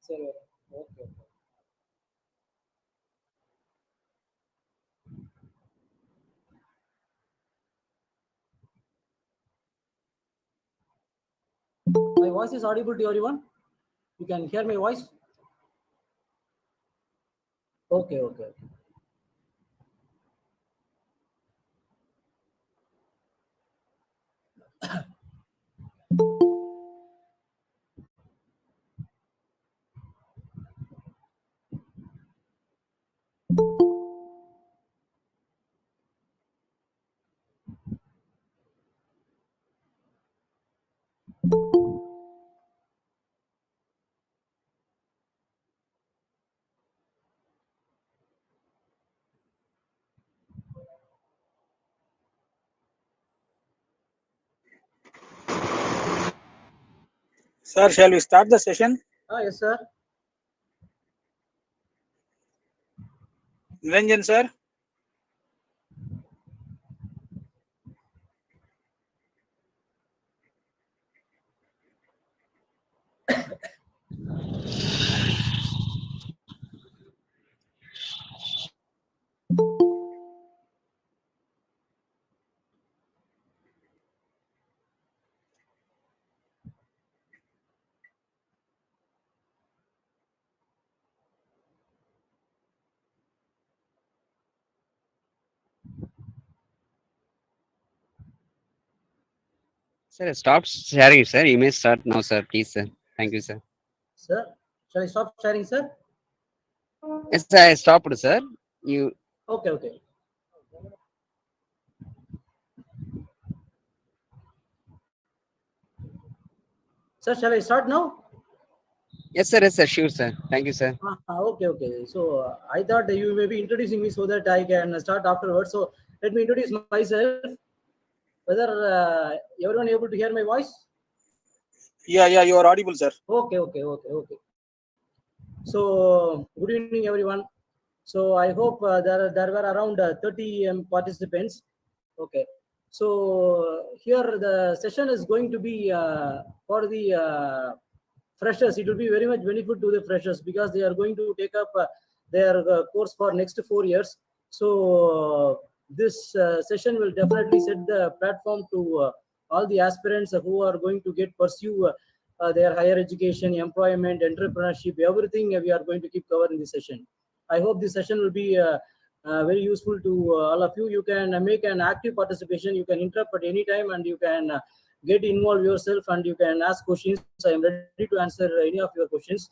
சரி okay okay. My voice is audible to everyone? You can hear my voice? Okay, okay, okay. Sir, shall we start the session? Yes, sir. Niranjan, sir. Sir, stop sharing, sir. You may start now, sir. Please, sir. Thank you, sir. Sir, shall I stop sharing, sir? Yes, sir, I stopped, sir. You. Okay, okay. Sir, shall I start now? Yes, sir, sure, sir. Thank you, sir. Okay, okay. So I thought you may be introducing me so that I can start afterwards. So let me introduce myself. Whether everyone able to hear my voice? Yeah, you are audible, sir. Okay. So good evening, everyone. So I hope there were around 30 participants. Okay. So here the session is going to be for the freshers. It will be very much benefit to the freshers because they are going to take up their course for next 4 years. So this session will definitely set the platform to all the aspirants who are going to get pursue their higher education, employment, entrepreneurship, everything we are going to keep cover in this session. I hope this session will be very useful to all of you. You can make an active participation. You can interrupt at any time and you can get involved yourself and you can ask questions. I am ready to answer any of your questions.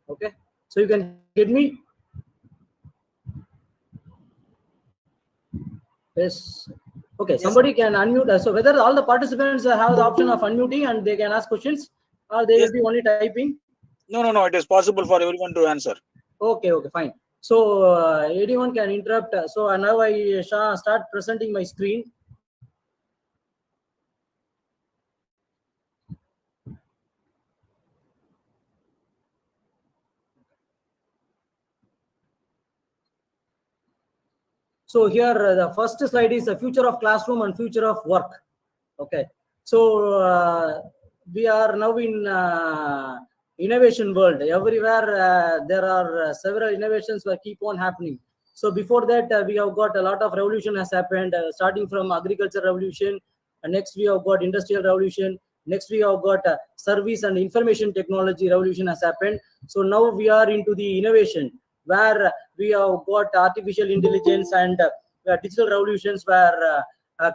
Okay. So you can get me? Yes. Okay. Yes, Somebody can unmute. So whether all the participants have the option of unmuting and they can ask questions or they Yes. will be only typing? No. It is possible for everyone to answer. Okay, fine. So anyone can interrupt. So now I start presenting my screen. So here the first slide is the future of classroom and future of work. Okay. So we are now in innovation world. Everywhere there are several innovations that keep on happening. So before that we have got a lot of revolution has happened, starting from agriculture revolution. Next we have got industrial revolution. Next we have got service and information technology revolution has happened. So now we are into the innovation where we have got artificial intelligence and digital revolutions were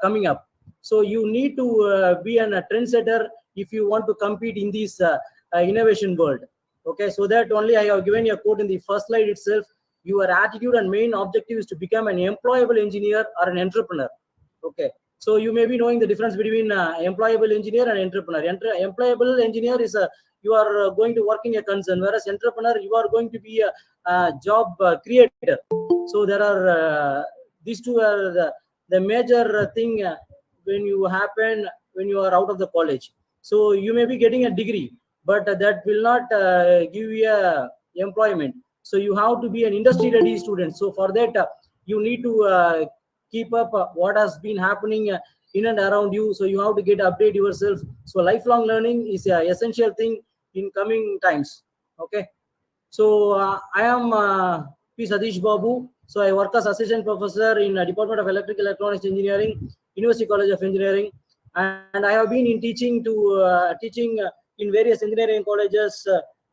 coming up. So you need to be a trendsetter if you want to compete in this innovation world. Okay, so that only I have given you a quote in the first slide itself. Your attitude and main objective is to become an employable engineer or an entrepreneur. Okay, so you may be knowing the difference between employable engineer and entrepreneur. Employable engineer is you are going to work in a concern, whereas entrepreneur you are going to be a job creator. So there are these two are the major thing when you are out of the college. So you may be getting a degree, but that will not give you a employment. So you have to be an industry ready student. So for that you need to keep up what has been happening in and around you. So you have to get update yourself. So lifelong learning is a essential thing in coming times. Okay. So I am P. Satish Babu. So I work as assistant professor in Department of Electrical Electronics Engineering, University College of Engineering, and I have been in teaching in various engineering colleges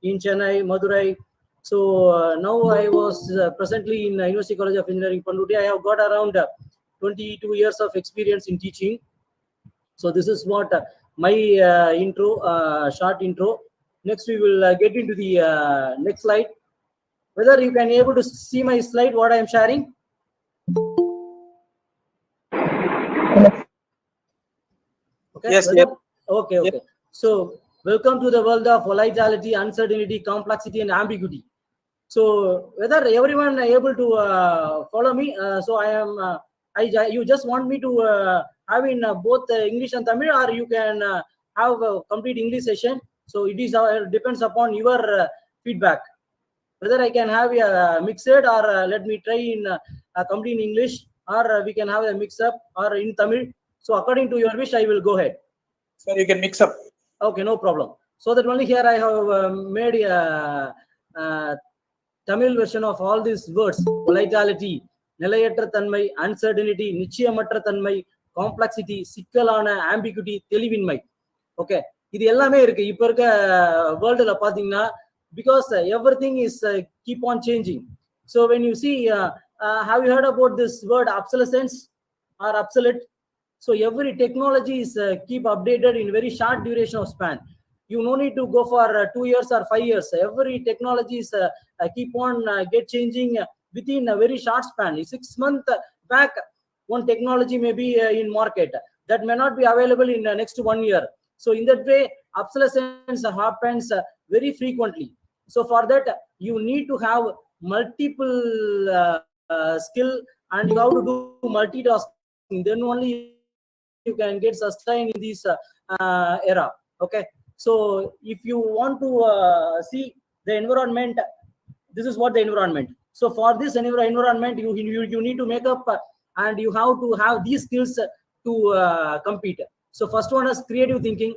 in Chennai, Madurai. So now I was presently in University College of Engineering, Panduti. I have got around 22 years of experience in teaching. So this is what my short intro. Next, we will get into the next slide. Whether you can able to see my slide, what I am sharing. Okay. Yes, whether, yes. Okay. Yes. So welcome to the world of volatility, uncertainty, complexity, and ambiguity. So whether everyone able to follow me, so I am. You just want me to have in both English and Tamil, or you can have a complete English session. So it is depends upon your feedback. Whether I can have a mixed or let me try in complete in English, or we can have a mix up or in Tamil. So according to your wish, I will go ahead. Sir, you can mix up. Okay, no problem. So that only here I have made a Tamil version of all these words: volatility, நிலையற்ற தன்மை, uncertainty, நிச்சயமற்ற தன்மை, complexity, சிக்கலான, ambiguity, தெளிவின்மை. Okay, இது எல்லாமே இருக்கு இப்ப இருக்க வேர்ல்டுல பாத்தீங்கன்னா, because everything is keep on changing. So when you see, have you heard about this word obsolescence or obsolete? So every technology is keep updated in very short duration of span. You no need to go for 2 years or 5 years. Every technology is keep on get changing within a very short span. 6 months back, one technology may be in market that may not be available in next 1 year. So in that way, obsolescence happens very frequently. So for that, you need to have multiple skill, and you have to do multitasking. Then only you can get sustained in this era. Okay. So if you want to see the environment, this is what the environment. So for this environment, you need to make up and you have to have these skills to compete. So first one is creative thinking.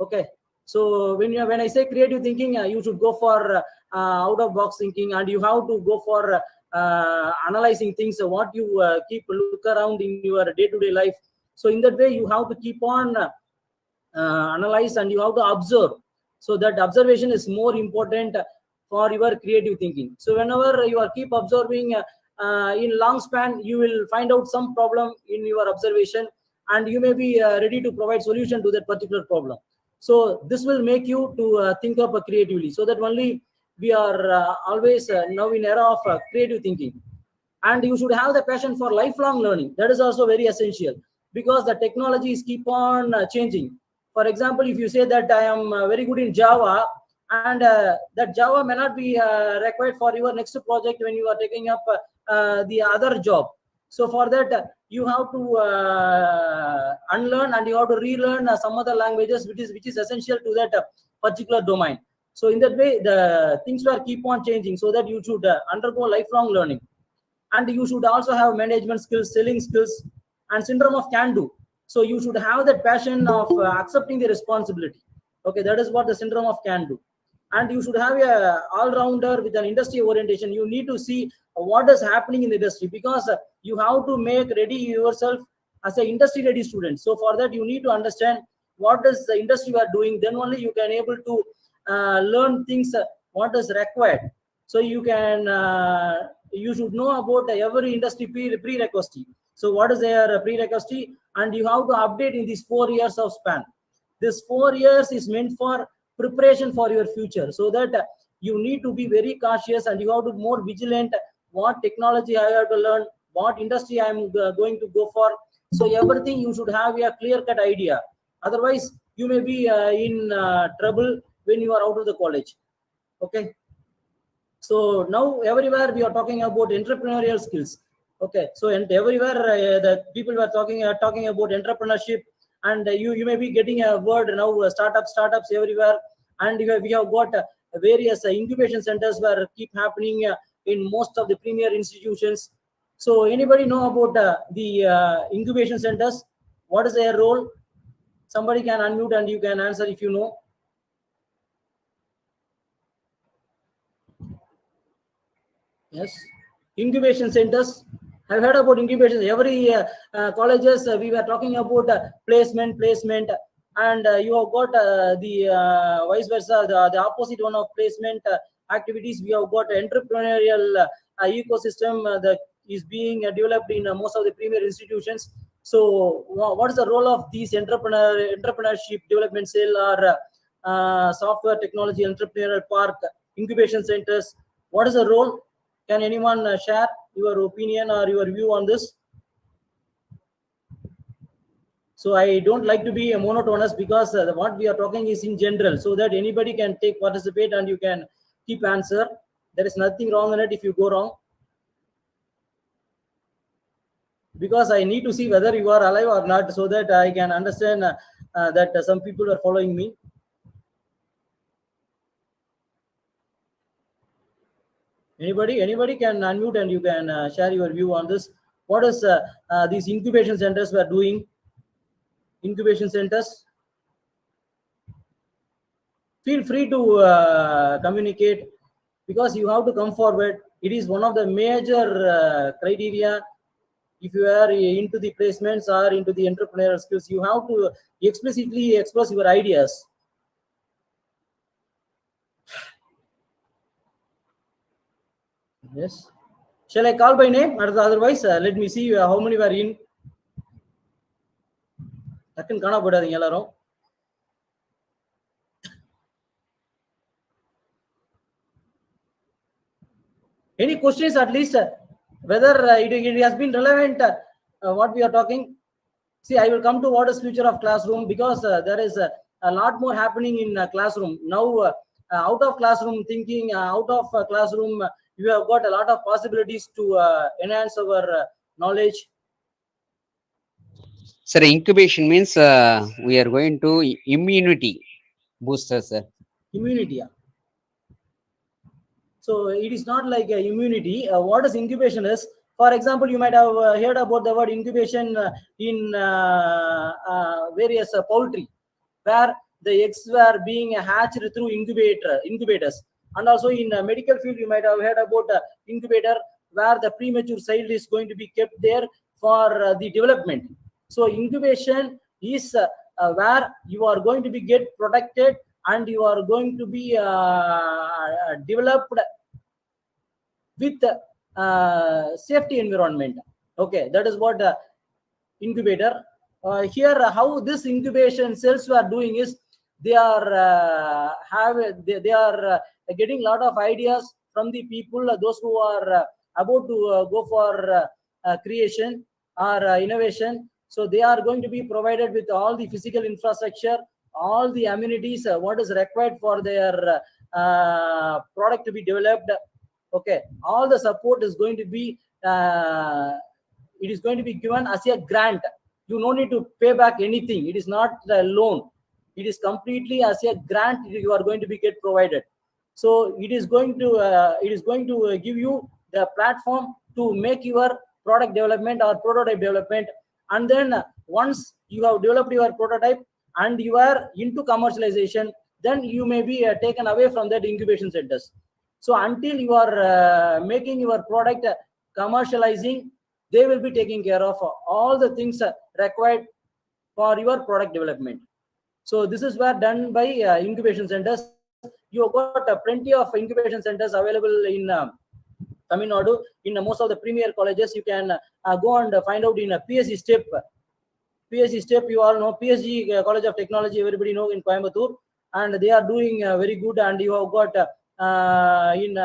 Okay. So when I say creative thinking, you should go for out of box thinking, and you have to go for analyzing things, what you keep look around in your day-to-day life. So in that way, you have to keep on analyze, and you have to observe. So that observation is more important for your creative thinking. So whenever you are keep observing in long span, you will find out some problem in your observation, and you may be ready to provide solution to that particular problem. So this will make you to think up creatively. So that only we are always now in era of creative thinking. And you should have the passion for lifelong learning. That is also very essential, because the technologies keep on changing. For example, if you say that I am very good in Java, and that Java may not be required for your next project when you are taking up the other job. So for that, you have to unlearn, and you have to relearn some other languages which is essential to that particular domain. So in that way, the things will keep on changing, so that you should undergo lifelong learning. And you should also have management skills, selling skills, and syndrome of can do. So you should have that passion of accepting the responsibility. Okay, that is what the syndrome of can do. And you should have a all-rounder with an industry orientation. You need to see what is happening in the industry, because you have to make ready yourself as an industry ready student. So for that, you need to understand what is the industry you are doing. Then only you can able to learn things what is required. So you can you should know about every industry prerequisite. So what is their prerequisite, and you have to update in these 4 years of span. This 4 years is meant for preparation for your future, so that you need to be very cautious, and you have to be more vigilant. What technology I have to learn, what industry I am going to go for. So everything you should have a clear-cut idea. Otherwise, you may be in trouble when you are out of the college. Okay. So now everywhere we are talking about entrepreneurial skills. Okay. So and everywhere the people were talking about entrepreneurship, and you may be getting a word now, startups everywhere, and we have got various incubation centers where keep happening in most of the premier institutions. So anybody know about the incubation centers? What is their role? Somebody can unmute and you can answer if you know. Yes. Incubation centers. I've heard about incubation. Every colleges we were talking about placement, and you have got the vice versa, the opposite one of placement activities. We have got entrepreneurial ecosystem that is being developed in most of the premier institutions. So, what is the role of these entrepreneurship development cell or software technology entrepreneurial park incubation centers? What is the role? Can anyone share your opinion or your view on this? So I don't like to be monotonous because what we are talking is in general, so that anybody can take participate and you can keep answer. There is nothing wrong in it if you go wrong. Because I need to see whether you are alive or not, so that I can understand that some people are following me. Anybody can unmute and you can share your view on this. What is these incubation centers were doing? Incubation centers. Feel free to communicate, because you have to come forward. It is one of the major criteria. If you are into the placements or into the entrepreneurial skills, you have to explicitly express your ideas. Yes. Shall I call by name? Otherwise, let me see how many were in. Any questions at least, whether it has been relevant what we are talking? See, I will come to what is future of classroom, because there is a lot more happening in classroom now. Out of classroom thinking, out of classroom, you have got a lot of possibilities to enhance our knowledge. Sir, incubation means we are going to immunity booster, sir. Immunity. Yeah. So it is not like a immunity. What is incubation is, for example, you might have heard about the word incubation in various poultry, where the eggs were being hatched through incubators. And also in medical field, you might have heard about incubator, where the premature child is going to be kept there for the development. So incubation is where you are going to be get protected and you are going to be developed with safety environment. Okay, that is what incubator. Here, how this incubation cells were doing is, they are they are getting a lot of ideas from the people, those who are about to go for creation or innovation. So they are going to be provided with all the physical infrastructure, all the amenities, what is required for their product to be developed. Okay, all the support is going to be it is going to be given as a grant. You no need to pay back anything. It is not a loan. It is completely as a grant you are going to be get provided. So it is going to give you the platform to make your product development or prototype development. And then once you have developed your prototype and you are into commercialization, then you may be taken away from that incubation centers. So until you are making your product commercializing, they will be taking care of all the things required for your product development. So this is where done by incubation centers. You have got plenty of incubation centers available in Tamil Nadu. In most of the premier colleges, you can go and find out in a PSG step. PSG step, you all know PSG College of Technology, everybody know in Coimbatore, and they are doing very good. And you have got in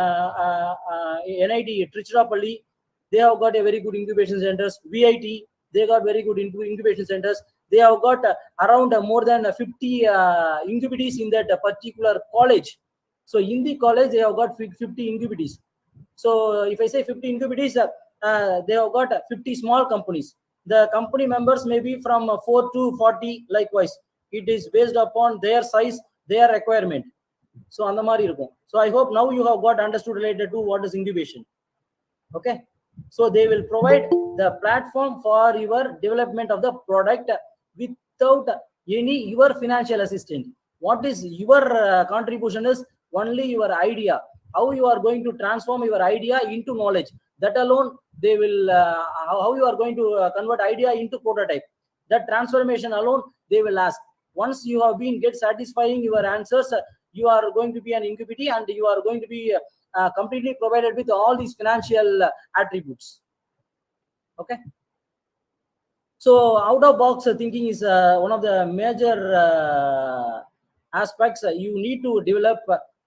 NIT Trichurapalli, they have got a very good incubation centers. VIT, they got very good incubation centers. They have got around more than 50 incubatees in that particular college. So in the college, they have got 50 incubatees. So if I say 50 incubatees, they have got 50 small companies. The company members may be from 4 to 40 likewise. It is based upon their size, their requirement. So அந்த மாதிரி இருக்கும். So I hope now you have got understood related to what is incubation. Okay. So they will provide the platform for your development of the product without any your financial assistant. What is your contribution is only your idea, how you are going to transform your idea into knowledge. That alone they will how you are going to convert idea into prototype. That transformation alone they will ask. Once you have been get satisfying your answers, you are going to be an incubity, and you are going to be completely provided with all these financial attributes. Okay. So out of box thinking is one of the major aspects you need to develop,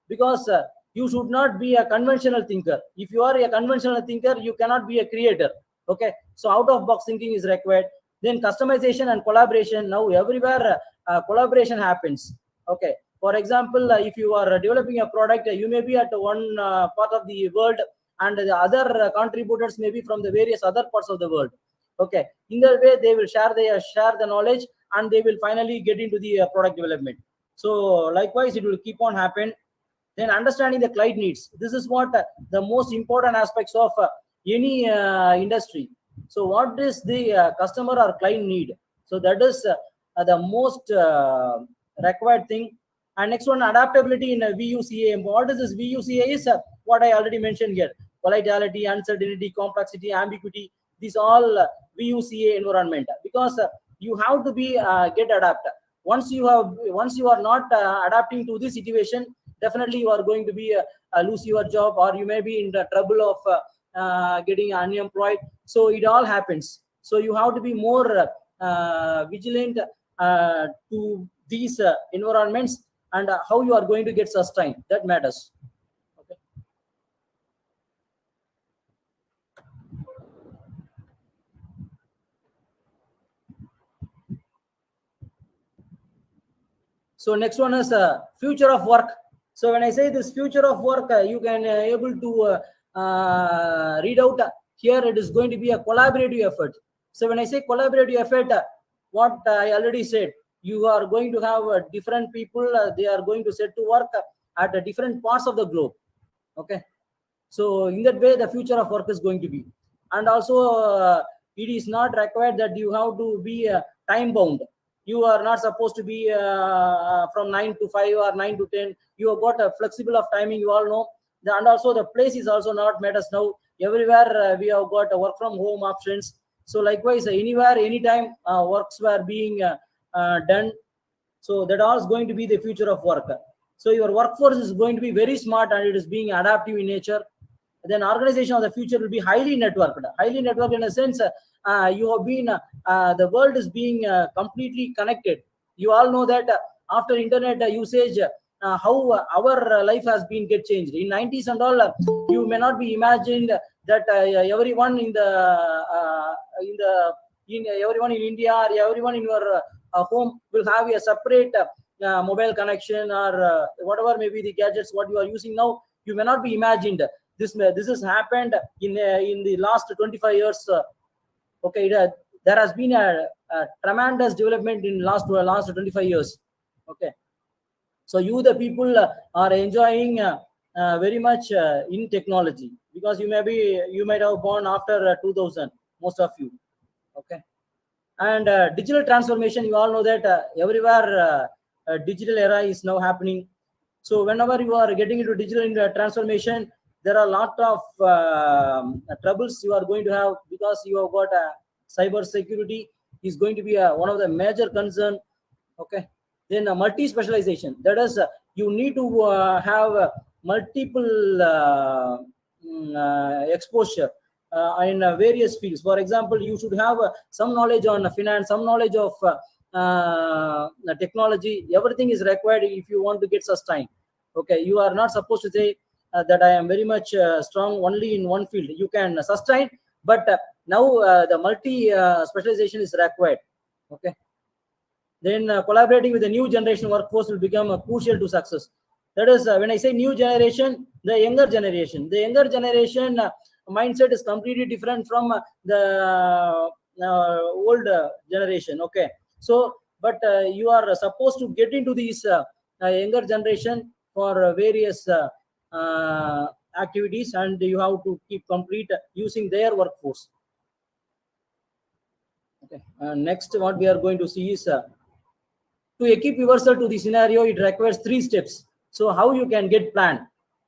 because you should not be a conventional thinker. If you are a conventional thinker, you cannot be a creator. Okay. So out of box thinking is required. Then customization and collaboration. Now everywhere collaboration happens. Okay. For example, if you are developing a product, you may be at one part of the world, and the other contributors may be from the various other parts of the world. Okay. In that way, they will share the knowledge, and they will finally get into the product development. So likewise, it will keep on happen. Then understanding the client needs. This is what the most important aspects of any industry. So what is the customer or client need? So that is the most required thing. And next one, adaptability in VUCA. What is this VUCA is what I already mentioned here. Volatility, uncertainty, complexity, ambiguity. These all VUCA environment, because you have to be get adapted. Once you are not adapting to this situation, definitely you are going to be lose your job, or you may be in the trouble of getting unemployed. So it all happens. So you have to be more vigilant to these environments, and how you are going to get sustained. That matters. Okay. So next one is future of work. So when I say this future of work, you can able to read out here. It is going to be a collaborative effort. So when I say collaborative effort, what I already said, you are going to have different people. They are going to set to work at different parts of the globe. Okay. So in that way, the future of work is going to be. And also, it is not required that you have to be time bound. You are not supposed to be from 9 to 5 or 9 to 10. You have got a flexible of timing, you all know. And also the place is also not matters now. Everywhere we have got work from home options. So likewise, anywhere, anytime works were being done. So that all is going to be the future of work. So your workforce is going to be very smart, and it is being adaptive in nature. Then organization of the future will be highly networked. Highly networked in a sense, you have been, the world is being completely connected. You all know that after internet usage, how our life has been get changed. In 90s and all, you may not be imagined that everyone in everyone in India, or everyone in your home will have a separate mobile connection, or whatever may be the gadgets what you are using now. You may not be imagined. This has happened in the last 25 years. Okay, there has been a tremendous development in last 25 years. Okay, so you the people are enjoying very much in technology, because you might have born after 2000, most of you. Okay, and digital transformation, you all know that everywhere digital era is now happening. So whenever you are getting into digital transformation, there are a lot of troubles you are going to have, because you have got cyber security is going to be one of the major concern. Okay, then multi specialization, that is you need to have multiple exposure in various fields. For example, you should have some knowledge on finance, some knowledge of technology. Everything is required if you want to get sustained. Okay, you are not supposed to say that I am very much strong only in one field. You can sustain, but now the multi specialization is required. Okay, then collaborating with the new generation workforce will become crucial to success. That is when I say new generation, the younger generation. The younger generation mindset is completely different from the old generation. Okay, so but you are supposed to get into these younger generation for various activities, and you have to keep complete using their workforce. Okay. Next, what we are going to see is to equip yourself to the scenario, it requires 3 steps. So how you can get planned.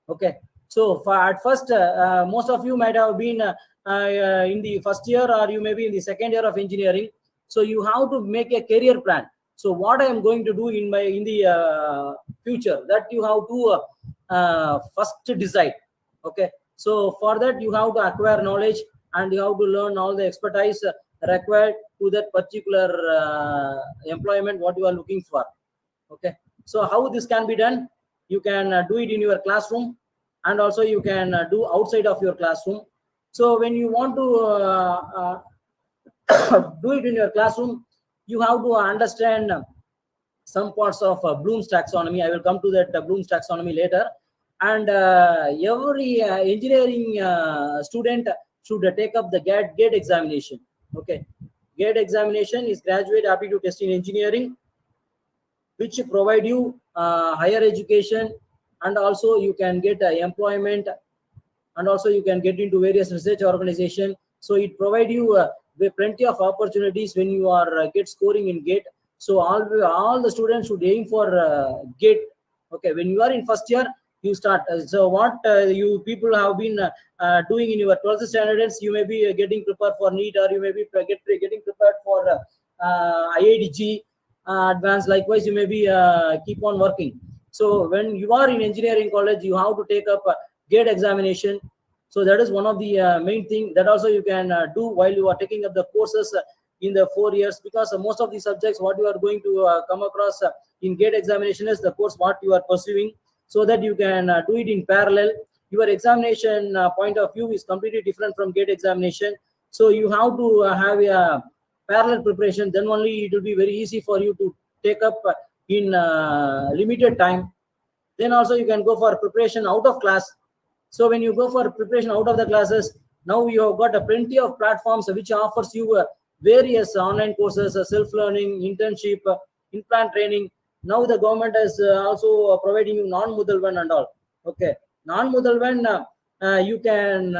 Okay. So at first, most of you might have been in the first year, or you may be in the second year of engineering. So you have to make a career plan. So what I am going to do in the future, that you have to first decide. Okay. So for that, you have to acquire knowledge, and you have to learn all the expertise required to that particular employment what you are looking for. Okay. So how this can be done? You can do it in your classroom, and also you can do outside of your classroom. So when you want to do it in your classroom, you have to understand some parts of Bloom's taxonomy. I will come to that Bloom's taxonomy later. And every engineering student should take up the GATE examination. Okay, GATE examination is Graduate Aptitude Test in Engineering, which provide you higher education, and also you can get employment, and also you can get into various research organization. So it provide you with plenty of opportunities when you are get scoring in GATE. So all the students should aim for GATE. Okay, when you are in first year, you start. So what you people have been doing in your 12th standards, you may be getting prepared for NEET, or you may be getting prepared for IITG advanced. Likewise, you may be keep on working. So when you are in engineering college, you have to take up GATE examination. So that is one of the main thing that also you can do while you are taking up the courses in the 4 years, because most of the subjects what you are going to come across in GATE examination is the course what you are pursuing, so that you can do it in parallel. Your examination point of view is completely different from GATE examination. So you have to have a parallel preparation, then only it will be very easy for you to take up in limited time. Then also you can go for preparation out of class. So when you go for preparation out of the classes, now you have got plenty of platforms which offers you various online courses, self-learning, internship, in-plant training. Now the government is also providing you non-Mudalvan and all. Okay, non-Mudalvan, you can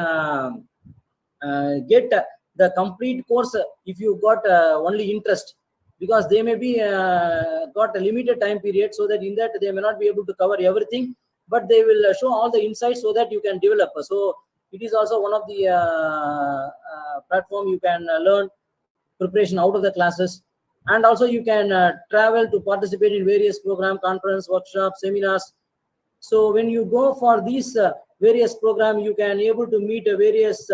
get the complete course if you got only interest, because they may be got a limited time period, so that in that they may not be able to cover everything, but they will show all the insights so that you can develop. So it is also one of the platform you can learn preparation out of the classes. And also you can travel to participate in various program, conference, workshops, seminars. So when you go for these various program, you can able to meet various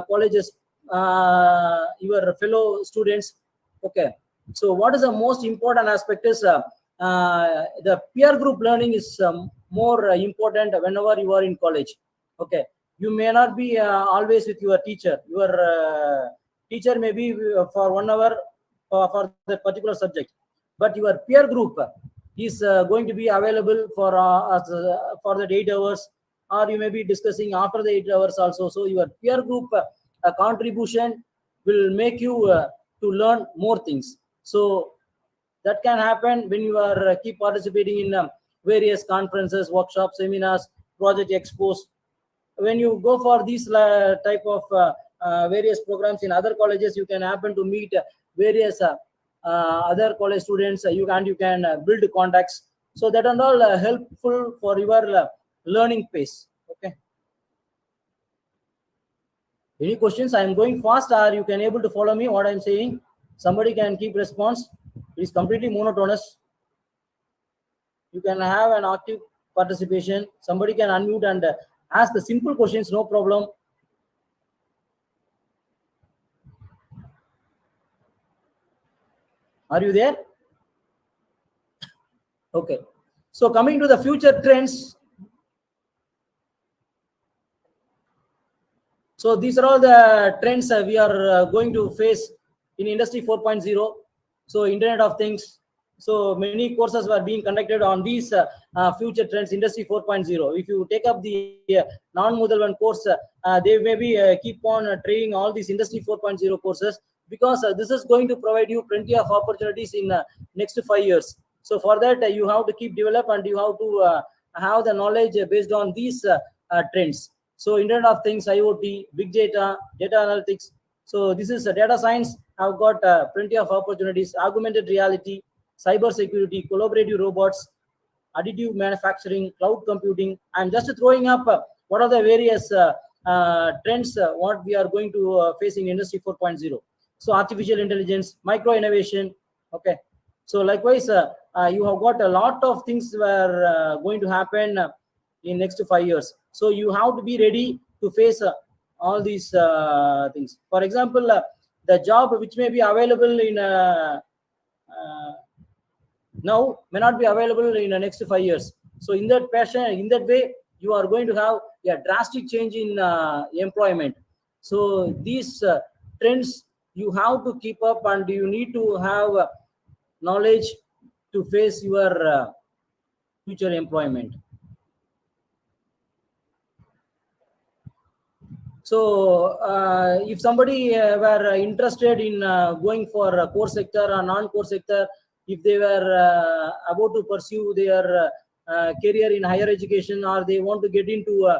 colleges, your fellow students. Okay, so what is the most important aspect is the peer group learning is more important whenever you are in college. Okay, you may not be always with your teacher. Your teacher may be for 1 hour for the particular subject, but your peer group is going to be available for the 8 hours, or you may be discussing after the 8 hours also. So your peer group contribution will make you to learn more things. So that can happen when you are keep participating in various conferences, workshops, seminars, project expos. When you go for these type of various programs in other colleges, you can happen to meet various other college students. You can build contacts. So that and all helpful for your learning pace. Okay. Any questions? I am going fast, or you can able to follow me what I am saying. Somebody can keep response. It is completely monotonous. You can have an active participation. Somebody can unmute and ask the simple questions, no problem. Are you there? Okay. So coming to the future trends. So these are all the trends we are going to face in Industry 4.0. So Internet of Things. So many courses were being conducted on these future trends, Industry 4.0. If you take up the non-Mudalvan course, they maybe keep on training all these Industry 4.0 courses, because this is going to provide you plenty of opportunities in next 5 years. So for that, you have to keep develop, and you have to have the knowledge based on these trends. So Internet of Things, IoT, big data, data analytics, So this is data science. I've got plenty of opportunities. Augmented reality, cyber security, collaborative robots, additive manufacturing, cloud computing. I'm just throwing up what are the various trends what we are going to face in Industry 4.0. So artificial intelligence, micro innovation. Okay. So likewise, you have got a lot of things were going to happen in next 5 years. So you have to be ready to face all these things. For example, the job which may be available in now may not be available in the next 5 years. So in that passion, in that way, you are going to have a drastic change in employment. So these trends you have to keep up, and you need to have knowledge to face your future employment. So if somebody were interested in going for a core sector or non-core sector, if they were about to pursue their career in higher education, or they want to get into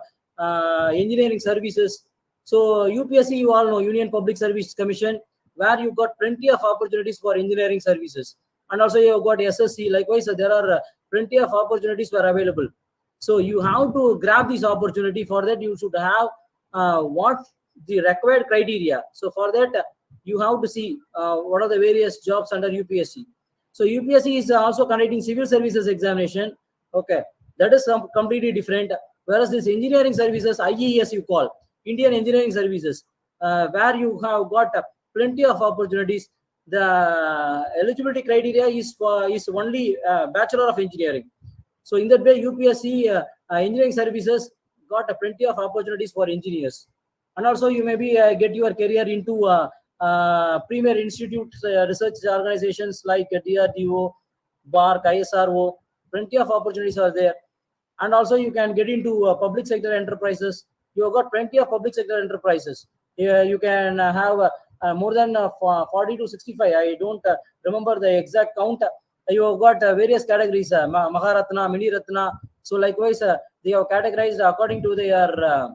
engineering services, so UPSC, you all know, Union Public Service Commission, where you got plenty of opportunities for engineering services, and also you have got SSC. Likewise, there are plenty of opportunities were available. So you have to grab this opportunity. For that, you should have what the required criteria. So for that, you have to see what are the various jobs under UPSC. So UPSC is also conducting civil services examination. Okay, that is completely different. Whereas this engineering services, IES you call, Indian Engineering Services, where you have got plenty of opportunities. The eligibility criteria is only Bachelor of Engineering. So in that way, UPSC engineering services got plenty of opportunities for engineers. And also you maybe get your career into premier institute research organizations like DRDO, BARC, ISRO. Plenty of opportunities are there. And also you can get into public sector enterprises. You have got plenty of public sector enterprises. You can have more than 40 to 65. I don't remember the exact count. You have got various categories, Maharatna, Mini Ratna. So likewise, they have categorized according to their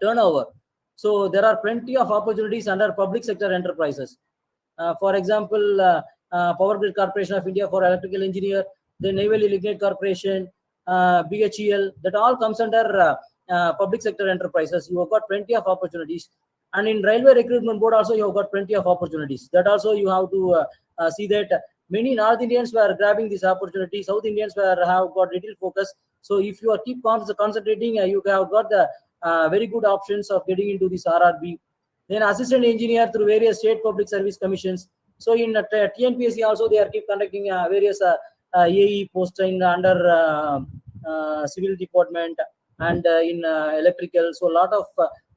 turnover. So there are plenty of opportunities under public sector enterprises. For example, Power Grid Corporation of India for electrical engineer, the Naval Lignite Corporation, BHEL, that all comes under public sector enterprises. You have got plenty of opportunities. And in Railway Recruitment Board also, you have got plenty of opportunities. That also you have to see that many North Indians were grabbing this opportunity. South Indians have got little focus. So if you are keep concentrating, you have got the very good options of getting into this RRB. Then assistant engineer through various state public service commissions. So in TNPSC also, they are keep conducting various AE posts in under civil department and in electrical. So a lot of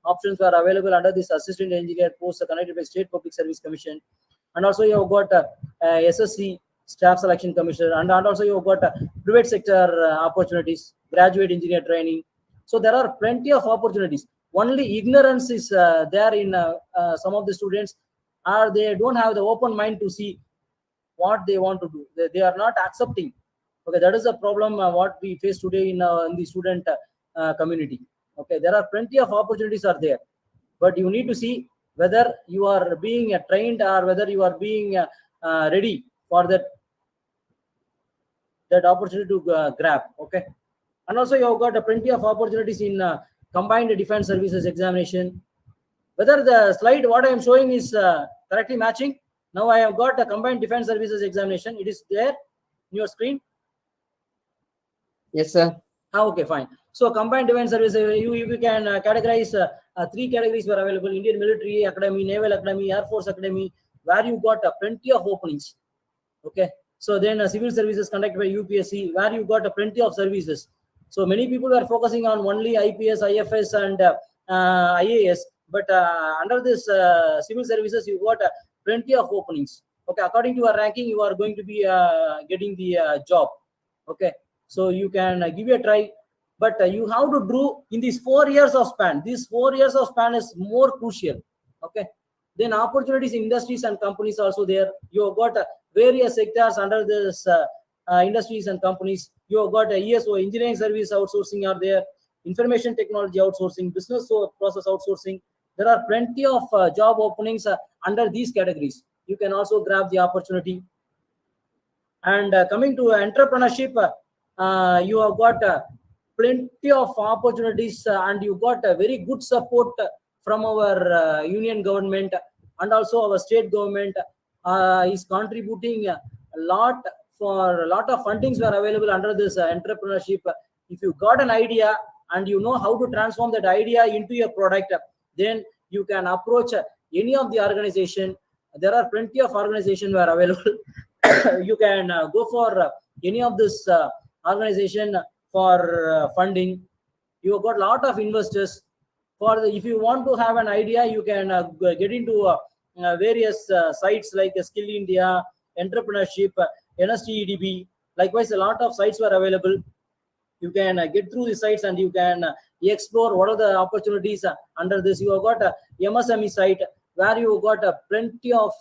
options were available under this assistant engineer post connected by state public service commission. And also you have got SSC, staff selection commissioner, and also you have got private sector opportunities, graduate engineer training. So there are plenty of opportunities. Only ignorance is there in some of the students, or they don't have the open mind to see what they want to do. They are not accepting. Okay, that is a problem what we face today in the student community. Okay, there are plenty of opportunities are there, but you need to see whether you are being trained or whether you are being ready for that opportunity to grab. Okay, and also you have got plenty of opportunities in combined defense services examination. Whether the slide what I am showing is correctly matching. Now I have got a combined defense services examination. It is there in your screen. Yes, sir. Okay, fine. So combined defense service, you can categorize 3 categories were available: Indian Military Academy, Naval Academy, Air Force Academy, where you got plenty of openings. Okay, so then civil services conducted by UPSC, where you got plenty of services. So many people are focusing on only IPS, IFS, and IAS, but under this civil services, you got plenty of openings. Okay, according to your ranking, you are going to be getting the job. Okay, so you can give it a try, but you have to do in these 4 years of span. These 4 years of span is more crucial. Okay, then opportunities in industries and companies also there. You have got various sectors under this industries and companies. You have got ESO, engineering service outsourcing are there, information technology outsourcing, business process outsourcing, there are plenty of job openings under these categories. You can also grab the opportunity. And coming to entrepreneurship, you have got plenty of opportunities, and you got very good support from our union government, and also our state government is contributing a lot. For a lot of fundings were available under this entrepreneurship. If you got an idea and you know how to transform that idea into a product, then you can approach any of the organization. There are plenty of organizations were available. You can go for any of this organization for funding. You have got a lot of investors. If you want to have an idea, you can get into various sites like Skill India, Entrepreneurship, NSTEDB. Likewise, a lot of sites were available. You can get through the sites and you can explore what are the opportunities under this. You have got a MSME site where you got plenty of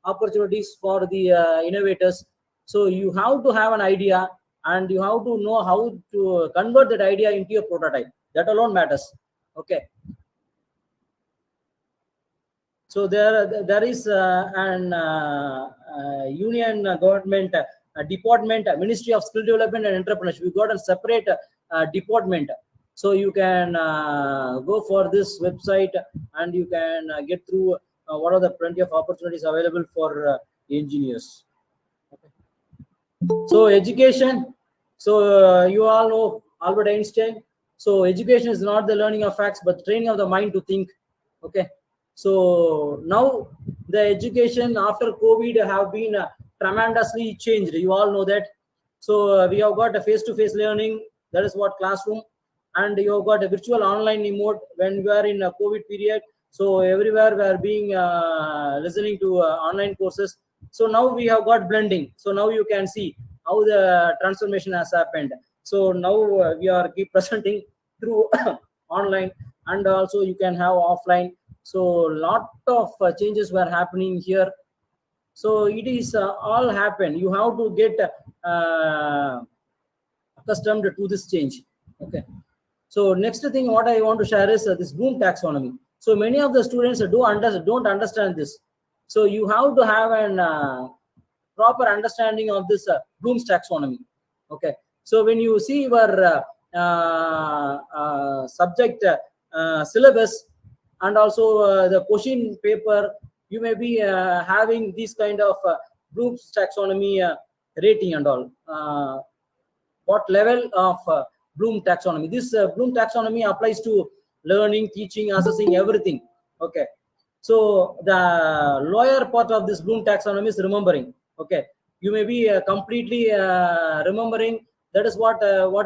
opportunities for the innovators. So you have to have an idea and you have to know how to convert that idea into a prototype. That alone matters. Okay. So there is an union government department, Ministry of Skill Development and Entrepreneurship. We got a separate department. So you can go for this website and you can get through what are the plenty of opportunities available for engineers. Okay. So education. So you all know Albert Einstein. So education is not the learning of facts, but training of the mind to think. Okay. So now the education after COVID have been tremendously changed. You all know that. So we have got a face-to-face learning. That is what classroom. And you have got a virtual online remote when we are in a COVID period. So everywhere we are being listening to online courses. So now we have got blending. So now you can see how the transformation has happened. So now we are keep presenting through online, and also you can have offline. So lot of changes were happening here. So it is all happen. You have to get accustomed to this change. Okay. So next thing what I want to share is this Bloom taxonomy. So many of the students don't understand this. So you have to have an proper understanding of this Bloom's taxonomy. Okay. So when you see your subject syllabus and also the question paper, you may be having this kind of Bloom's taxonomy rating and all. What level of Bloom taxonomy? This Bloom taxonomy applies to learning, teaching, assessing, everything. Okay. So the lower part of this Bloom taxonomy is remembering. Okay. You may be completely remembering. That is what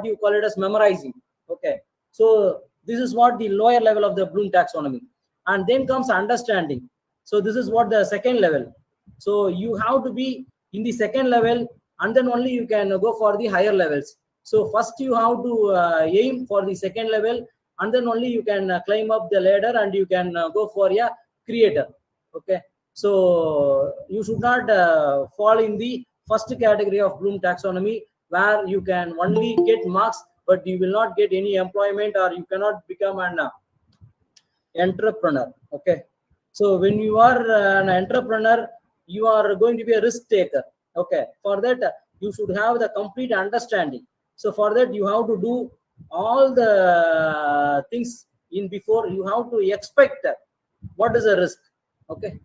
you call it as memorizing. Okay. So this is what the lower level of the Bloom taxonomy. And then comes understanding. So this is what the second level. So you have to be in the second level, and then only you can go for the higher levels. So first you have to aim for the second level, and then only you can climb up the ladder and you can go for a creator. Okay. So you should not fall in the first category of Bloom taxonomy, where you can only get marks, but you will not get any employment, or you cannot become an entrepreneur. Okay. So when you are an entrepreneur, you are going to be a risk taker. Okay. For that, you should have the complete understanding. So for that, you have to do all the things in before. You have to expect what is the risk. Okay.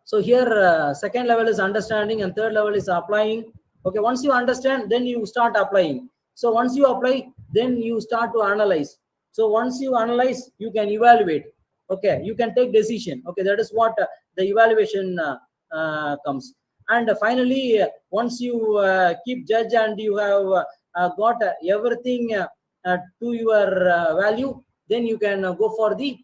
So here, second level is understanding and third level is applying. Okay. Once you understand, then you start applying. So once you apply, then you start to analyze. So once you analyze, you can evaluate. Okay. You can take decision. Okay. That is what the evaluation comes. And finally, once you keep judge and you have got everything to your value, then you can go for the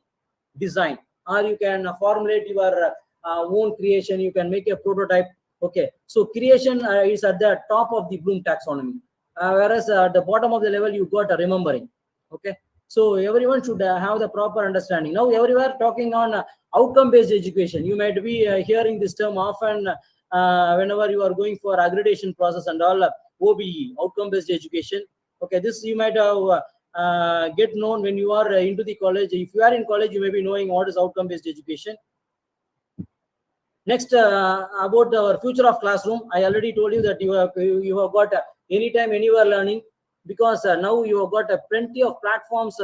design, or you can formulate your own creation. You can make a prototype. Okay. So creation is at the top of the Bloom taxonomy, whereas at the bottom of the level, you got remembering. Okay. So everyone should have the proper understanding. Now everywhere talking on outcome-based education. You might be hearing this term often whenever you are going for accreditation process and all. OBE, outcome-based education. Okay, this you might have get known when you are into the college. If you are in college, you may be knowing what is outcome-based education. Next, about our future of classroom, I already told you that you have got anytime, anywhere learning, because now you have got plenty of platforms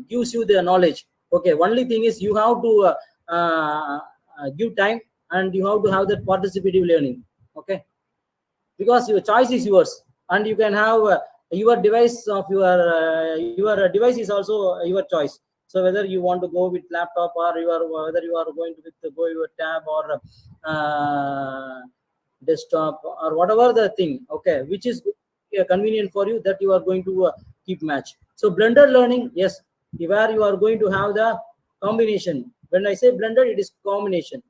gives you the knowledge. Okay, only thing is you have to give time, and you have to have that participative learning. Okay, because your choice is yours, and you can have your device of your device is also your choice. So whether you want to go with laptop, or whether you are going to go with tab, or desktop, or whatever the thing, okay, which is convenient for you, that you are going to keep match. So blended learning, yes, where you are going to have the combination. When I say blended, it is combination.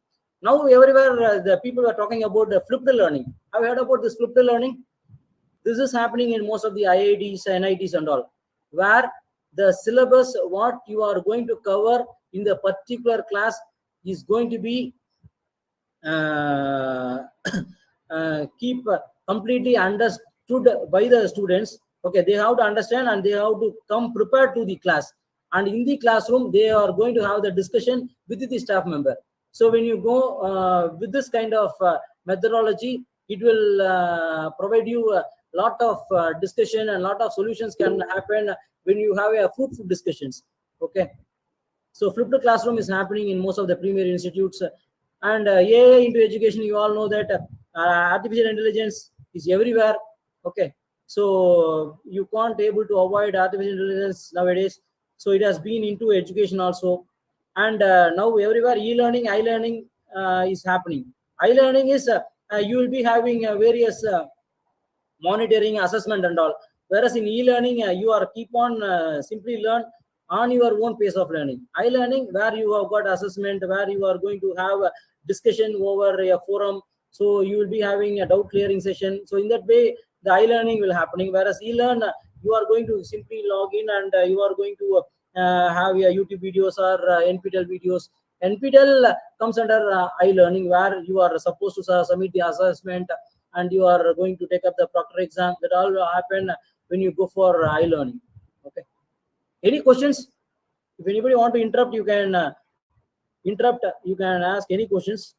Now everywhere the people are talking about the flipped learning. Have you heard about this flipped learning? This is happening in most of the IITs, NITs and all, where the syllabus, what you are going to cover in the particular class, is going to be keep completely understood by the students. Okay, they have to understand, and they have to come prepared to the class. And in the classroom, they are going to have the discussion with the staff member. So when you go with this kind of methodology, it will provide you a lot of discussion, and lot of solutions can happen when you have a fruitful discussions. Okay, so flipped classroom is happening in most of the premier institutes. And AI into education, you all know that artificial intelligence is everywhere. Okay, so you can't able to avoid artificial intelligence nowadays. So it has been into education also. And now everywhere e-learning, i-learning is happening. I-learning is you will be having various monitoring, assessment and all, whereas in e-learning you are keep on simply learn on your own pace of learning. I-learning, where you have got assessment, where you are going to have a discussion over a forum, so you will be having a doubt clearing session. So in that way the I-learning will happening, whereas e-learn, you are going to simply log in, and you are going to have your YouTube videos or NPTEL videos. NPTEL comes under I-learning, where you are supposed to submit the assessment, and you are going to take up the proctor exam. That all will happen when you go for I-learning. Okay, any questions? If anybody want to interrupt, you can interrupt. You can ask any questions.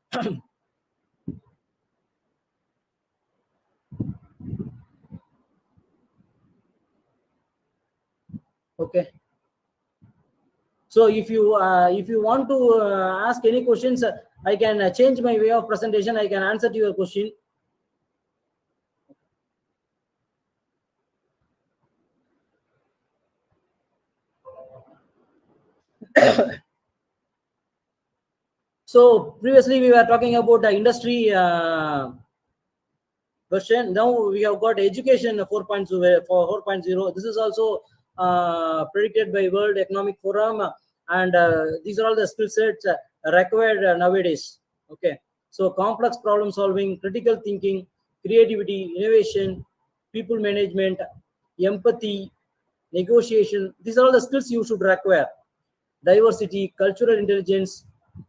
Okay, so if you want to ask any questions, I can change my way of presentation. I can answer to your question. So previously we were talking about the industry version. Now we have got education 4.0. This is also predicted by World Economic Forum, and these are all the skill sets required nowadays. Okay, so complex problem solving, critical thinking, creativity, innovation, people management, empathy, negotiation. These are all the skills you should require. Diversity, cultural intelligence,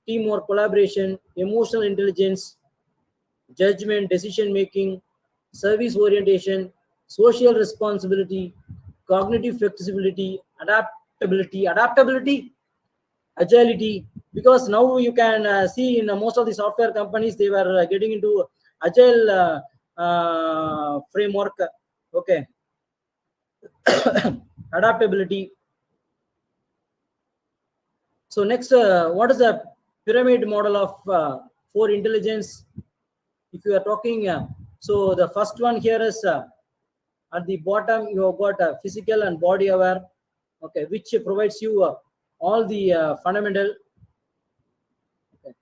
teamwork, collaboration, emotional intelligence, judgment, decision making, service orientation, social responsibility, cognitive flexibility, adaptability, agility. Because now you can see in most of the software companies, they were getting into agile framework. Okay, adaptability. So next, what is the pyramid model of for intelligence? If you are talking, so the first one here is at the bottom, you have got physical and body aware, okay, which provides you all the fundamental. Okay.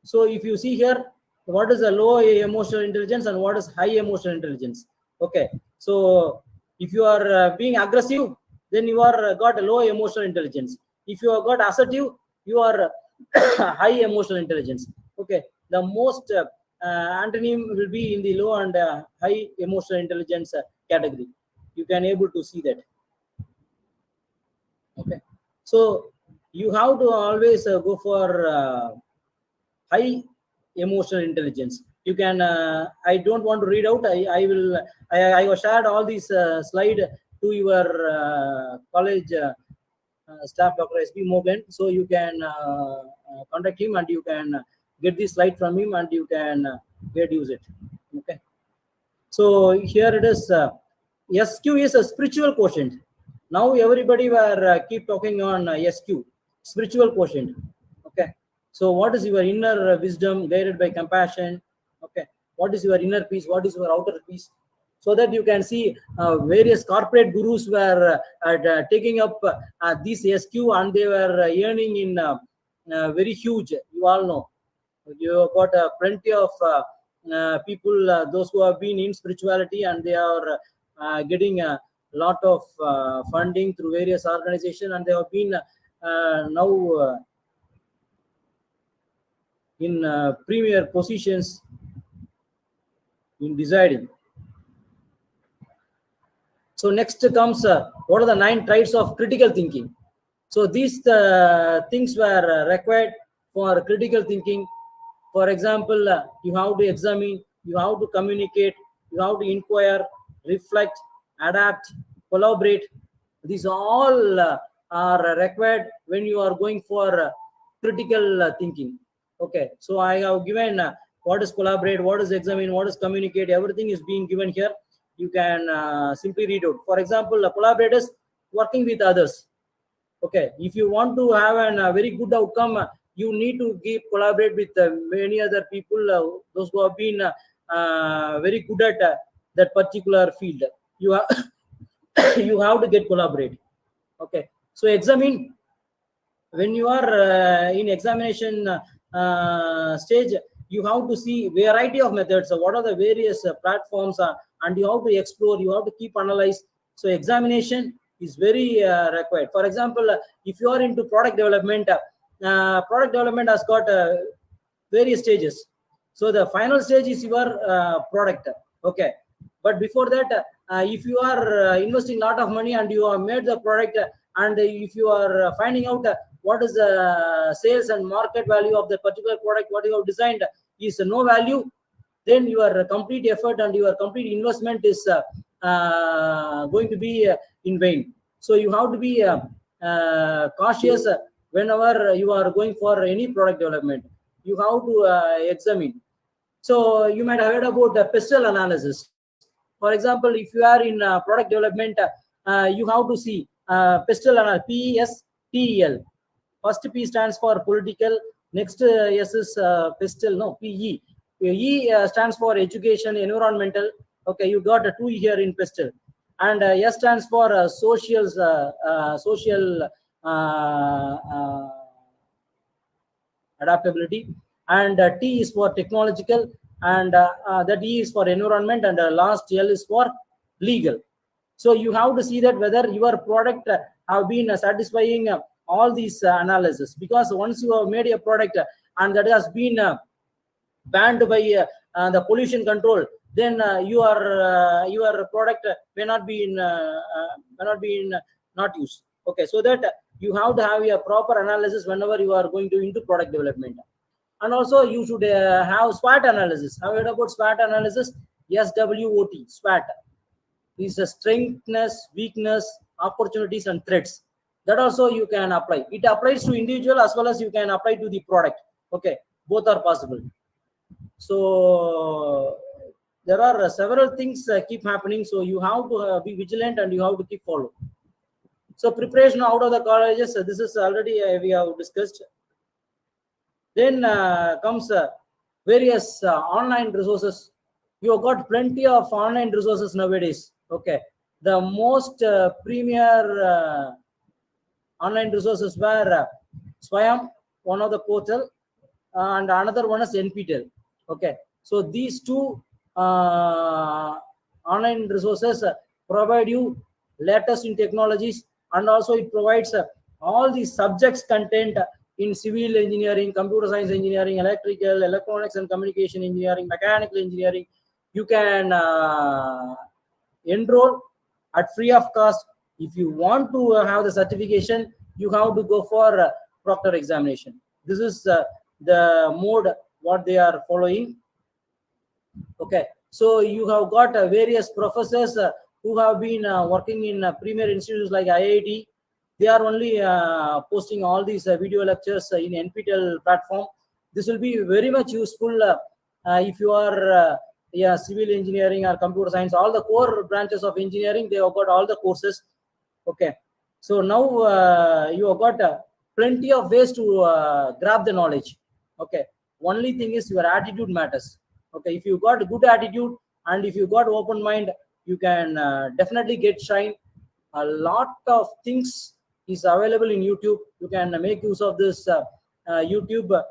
So if you see here, what is a low emotional intelligence and what is high emotional intelligence? Okay, so if you are being aggressive, then you are got a low emotional intelligence. If you have got assertive, you are high emotional intelligence. Okay, the most antonym will be in the low and high emotional intelligence category. You can able to see that. Okay, so you have to always go for high emotional intelligence. You can, I don't want to read out. I have shared all these slide to your college staff, Dr. S.B. Morgan. So you can contact him and you can get this slide from him and you can use it. Okay. So here it is. SQ is a spiritual quotient. Now everybody were keep talking on SQ, spiritual quotient. Okay. So what is your inner wisdom guided by compassion? Okay. What is your inner peace? What is your outer peace? So that you can see various corporate gurus were taking up this SQ and they were earning in very huge. You all know. You got plenty of people, those who have been in spirituality, and they are getting a lot of funding through various organizations, and they have been now in premier positions in deciding. So next comes what are the 9 traits of critical thinking. So these things were required for critical thinking. For example, you have to examine, you have to communicate, you have to inquire, reflect, adapt, collaborate. These all are required when you are going for critical thinking. Okay, so I have given what is collaborate, what is examine, what is communicate. Everything is being given here. You can simply read out. For example, collaborators working with others. Okay, if you want to have a very good outcome, you need to collaborate with many other people, those who have been very good at that particular field. You have you have to get collaborate. Okay, so examine. When you are in examination stage, you have to see variety of methods. So what are the various platforms, and you have to explore. You have to keep analyze. So examination is very required. For example, if you are into product development has got various stages. So the final stage is your product. Okay, but before that, if you are investing a lot of money and you have made the product, and if you are finding out what is the sales and market value of the particular product, what you have designed is no value, then your complete effort and your complete investment is going to be in vain. So you have to be cautious whenever you are going for any product development. You have to examine. So you might have heard about the PESTEL analysis. For example, if you are in product development, you have to see PESTEL analysis, PESTEL. First P stands for political. Next S is PESTEL, no, PE. E stands for education, environmental. Okay, you got a 2 here in PESTEL. And S stands for social adaptability. And T is for technological. And that E is for environment. And last L is for legal. So you have to see that whether your product have been satisfying all these analysis. Because once you have made a product and that has been banned by the pollution control, then your product may not be in not used. Okay, so that you have to have a proper analysis whenever you are going to into product development. And also you should have SWOT analysis. Have you heard about SWOT analysis? SWOT, SWOT is a strengths, weakness, opportunities, and threats. That also you can apply. It applies to individual as well as you can apply to the product. Okay, both are possible. So there are several things keep happening. So you have to be vigilant and you have to keep follow. So preparation out of the colleges. This is already we have discussed. Then comes various online resources. You have got plenty of online resources nowadays. Okay, the most premier online resources were Swayam, one of the portal, and another one is NPTEL. Okay, so these two online resources provide you latest in technologies, and also it provides all the subjects content in civil engineering, computer science engineering, electrical, electronics and communication engineering, mechanical engineering. You can enroll at free of cost. If you want to have the certification, you have to go for proctor examination. This is the mode what they are following. Okay, so you have got various professors who have been working in premier institutes like IIT. They are only posting all these video lectures in NPTEL platform. This will be very much useful if you are yeah, civil engineering or computer science, all the core branches of engineering. They have got all the courses. Okay, so now you have got plenty of ways to grab the knowledge. Okay, only thing is your attitude matters. Okay, if you got good attitude and if you got open mind, you can definitely get shine. A lot of things is available in YouTube. You can make use of this YouTube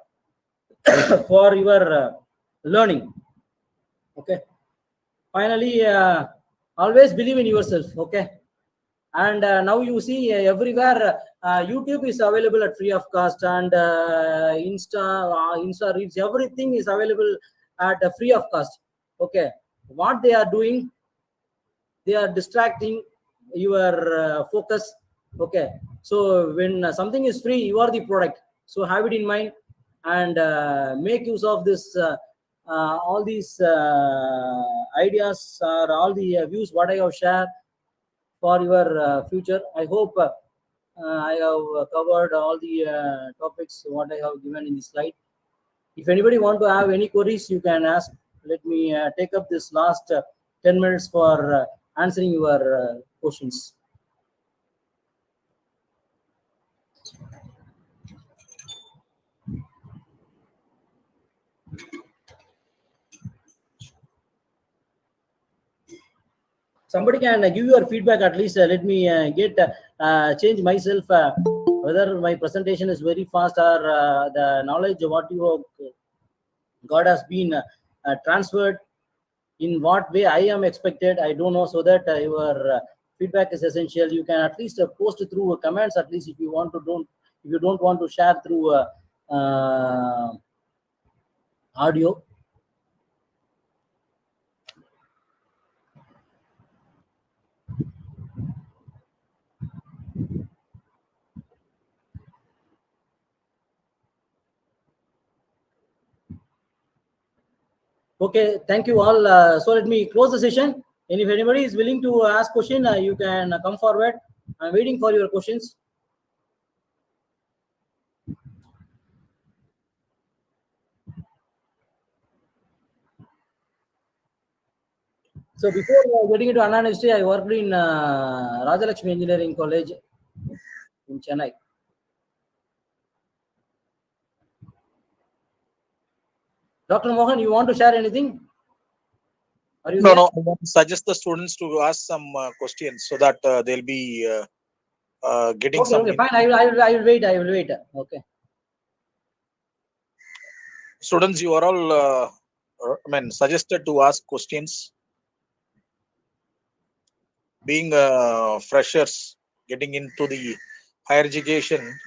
for your learning. Okay, finally, always believe in yourself. Okay, and now you see everywhere YouTube is available at free of cost, and Insta Reels, everything is available at free of cost. Okay, what they are doing, they are distracting your focus. Okay, so when something is free, you are the product, so have it in mind and make use of this all these ideas or all the views what I have shared for your future. I hope I have covered all the topics what I have given in the slide. If anybody want to have any queries, you can ask. Let me take up this last 10 minutes for answering your questions. Somebody can give your feedback at least. Let me get change myself whether my presentation is very fast or the knowledge what you have got has been transferred in what way I am expected. I don't know, so that your feedback is essential. You can at least post through comments at least if you want to don't if you don't want to share through audio. Okay, thank you all. So let me close the session. And if anybody is willing to ask question, you can come forward. I'm waiting for your questions. So before getting into Anna University, I worked in Rajalakshmi Engineering College in Chennai. Dr. Mohan, you want to share anything? Are you No, there? no. I want to suggest the students to ask some questions so that they'll be getting Okay, some. okay, fine. I will wait. I will wait. Okay. Students, you are all, suggested to ask questions. Being freshers, getting into the higher education,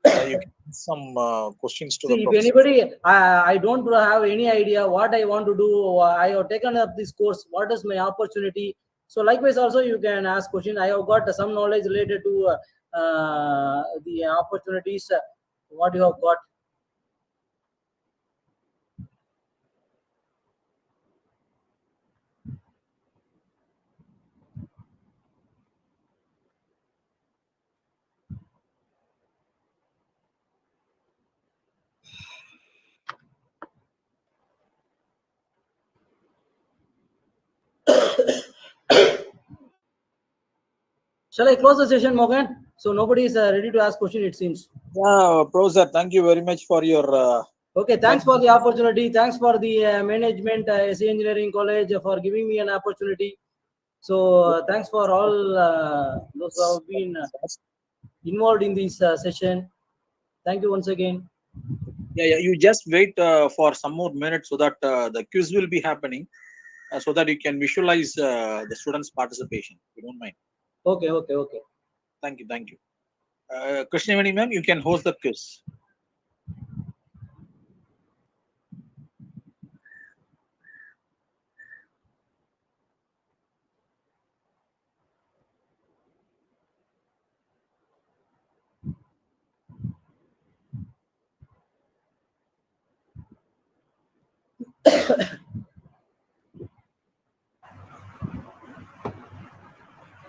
you can ask some questions to the See, if professor. anybody, I don't have any idea what I want to do. I have taken up this course. What is my opportunity? So likewise, also you can ask question. I have got some knowledge related to the opportunities. What you have got. Shall I close the session, Morgan? So nobody is ready to ask question. It seems. Yeah, Professor, thank you very much for your. Okay, thanks for the opportunity. Thanks for the management, SE Engineering College, for giving me an opportunity. So thanks for all those who have been involved in this session. Thank you once again. Yeah. You just wait for some more minutes so that the quiz will be happening, so that you can visualize the students' participation. If you don't mind. Okay, okay, okay. Thank you. Krishnavani ma'am, you can host the quiz.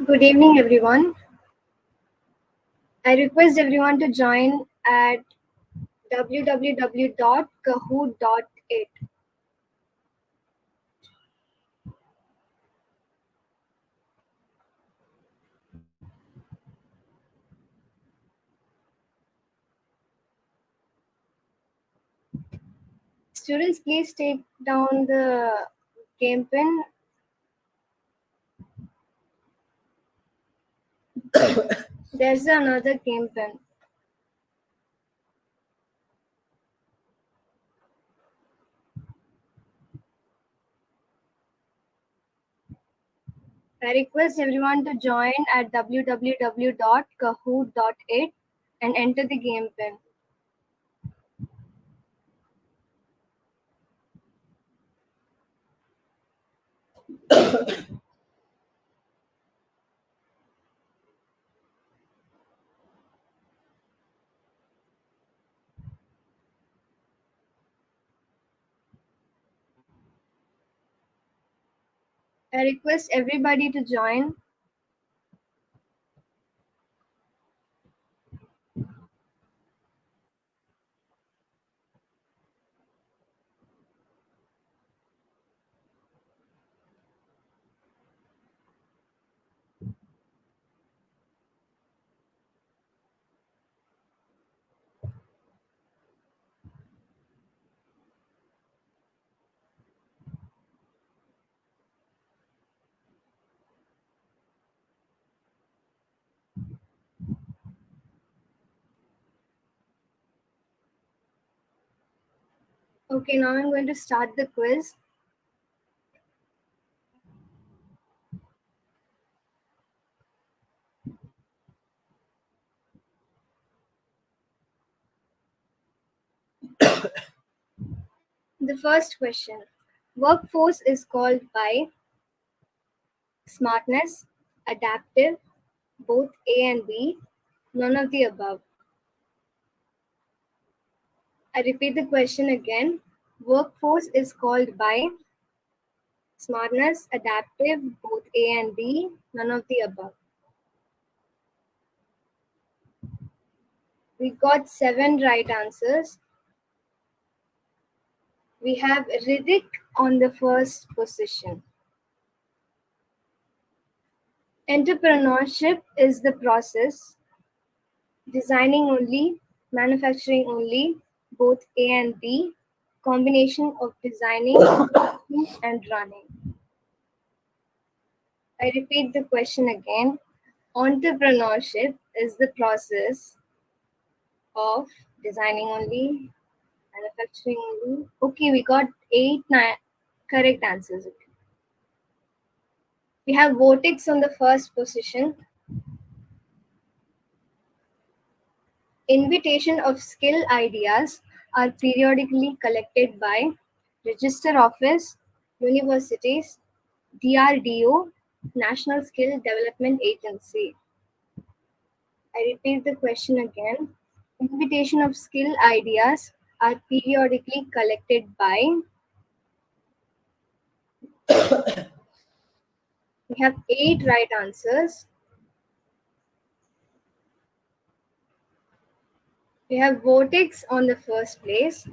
Good evening, everyone. I request everyone to join at www.kahoot.it. Students, please take down the game pin. There's another game pin. I request everyone to join at www.kahoot.it and enter the game pin. I request everybody to join. Okay, now I'm going to start the quiz. The first question. Workforce is called by smartness, adaptive, both A and B, none of the above. I repeat the question again. Workforce is called by smartness, adaptive, both A and B, none of the above. We got 7 right answers. We have Riddick on the first position. Entrepreneurship is the process. Designing only, manufacturing only, both A and B, combination of designing and running. I repeat the question again. Entrepreneurship is the process of designing only, manufacturing only. Okay, we got 9 correct answers. We have Vortex on the first position. Invitation of skill ideas are periodically collected by Register Office, universities, DRDO, National Skill Development Agency. I repeat the question again. Invitation of skill ideas are periodically collected by. We have 8 right answers. We have Vortex on the first place.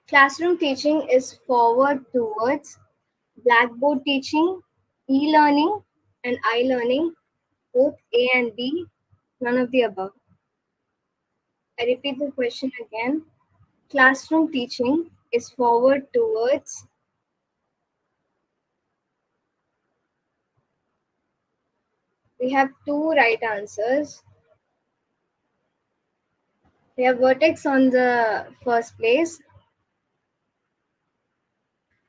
Classroom teaching is forward towards blackboard teaching, e-learning, and I-learning, both A and B, none of the above. I repeat the question again. Classroom teaching is forward towards. We have 2 right answers. We have Vertex on the first place.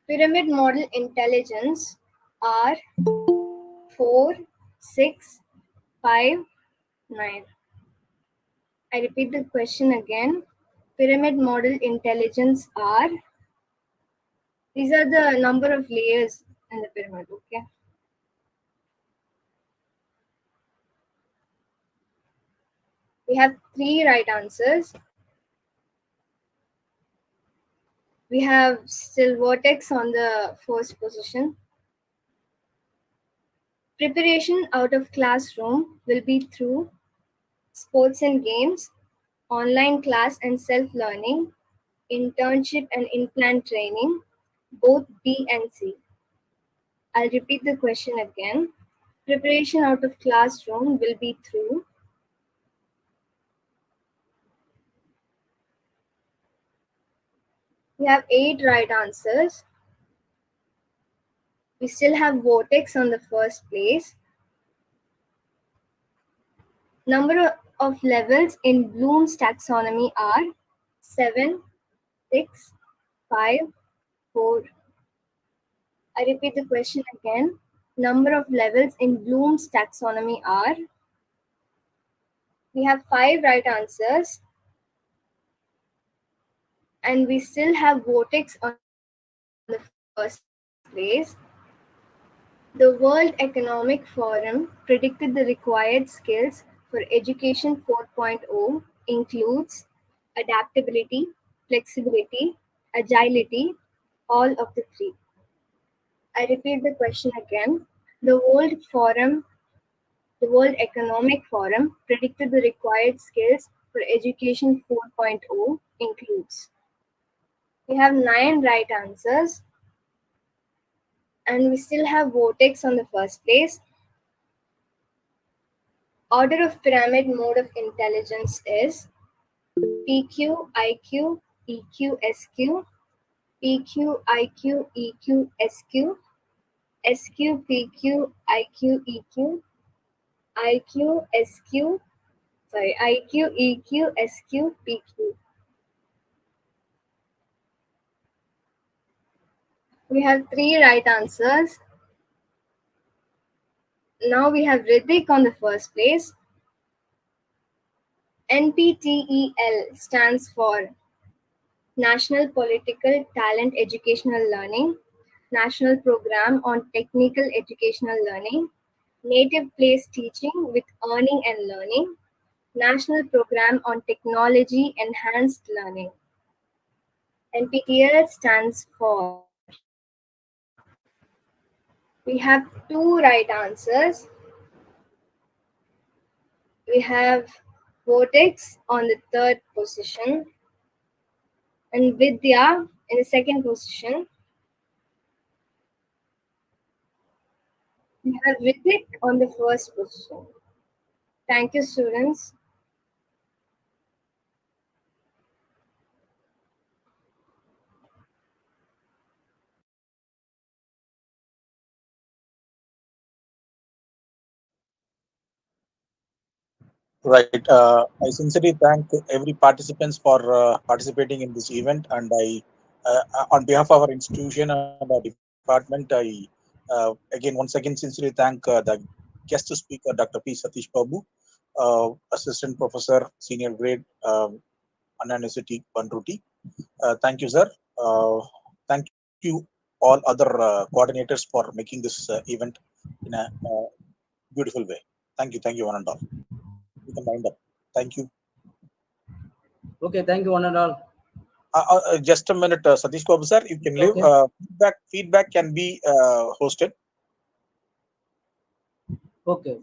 Pyramid model intelligence are 4, 6, 5, 9. I repeat the question again. Pyramid model intelligence are. These are the number of layers in the pyramid, okay? We have 3 right answers. We have still Vortex on the first position. Preparation out of classroom will be through sports and games, online class and self-learning, internship and in-plant training, both B and C. I'll repeat the question again. Preparation out of classroom will be through we have 8 right answers. We still have Vortex on the first place. Number of levels in Bloom's taxonomy are 7, 6, 5, 4. I repeat the question again. Number of levels in Bloom's taxonomy are. We have 5 right answers. And we still have Vortex on the first place. The World Economic Forum predicted the required skills for Education 4.0 includes adaptability, flexibility, agility, all of the 3. I repeat the question again. The World Economic Forum predicted the required skills for Education 4.0 includes. We have 9 right answers. And we still have Vortex on the first place. Order of pyramid mode of intelligence is PQ, IQ, EQ, SQ, PQ, IQ, EQ, SQ, SQ, PQ, IQ, EQ, IQ, SQ, IQ, EQ, SQ, PQ. We have 3 right answers. Now we have Ritik on the first place. NPTEL stands for National Political Talent Educational Learning, National Program on Technical Educational Learning, Native Place Teaching with Earning and Learning, National Program on Technology Enhanced Learning. NPTEL stands for. We have 2 right answers. We have Vortex on the 3rd position and Vidya in the 2nd position. We have Ritik on the 1st position. Thank you, students. Right. I sincerely thank every participants for participating in this event, and on behalf of our institution and our department, I once again sincerely thank the guest speaker, Dr. P. Satish Babu, Assistant Professor, Senior Grade, Anna University, Banruti. Thank you, sir. Thank you all other coordinators for making this event in a beautiful way. Thank you, one and all. You can wind up. Thank you. Okay, thank you, one and all. Just a minute, Satish Babu sir, you can leave. Okay. Feedback can be hosted. Okay.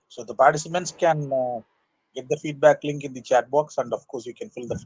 So the participants can get the feedback link in the chat box, and of course you can fill the